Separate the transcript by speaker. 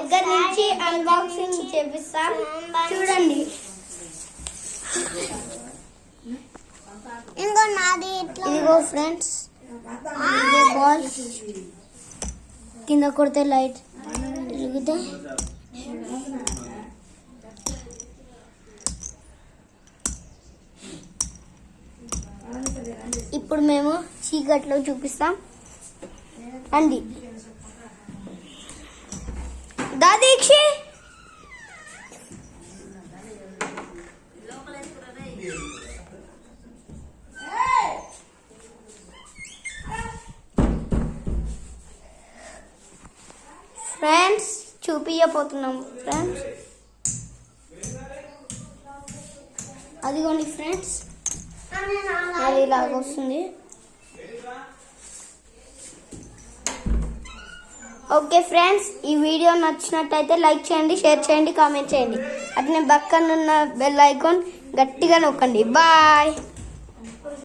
Speaker 1: దగ్గర నుంచి అన్బాక్సింగ్ చేపిస్తాం, చూడండి. ఇదిగో ఫ్రెండ్స్, ఇదే బాల్. కింద కొడితే లైట్ తిరిగితే ఇప్పుడు మేము చీకట్లో చూపిస్తాం అండి. దాదీక్షి ఫ్రెండ్స్ చూపించబోతున్నాం ఫ్రెండ్స్. అదిగోండి ఫ్రెండ్స్, అది ఇలాగ వస్తుంది. ఓకే ఫ్రెండ్స్, ఈ వీడియో నచ్చినట్టయితే లైక్ చేయండి, షేర్ చేయండి, కామెంట్ చేయండి. అట్నే పక్కన ఉన్న బెల్ ఐకాన్ గట్టిగా నొక్కండి. బాయ్.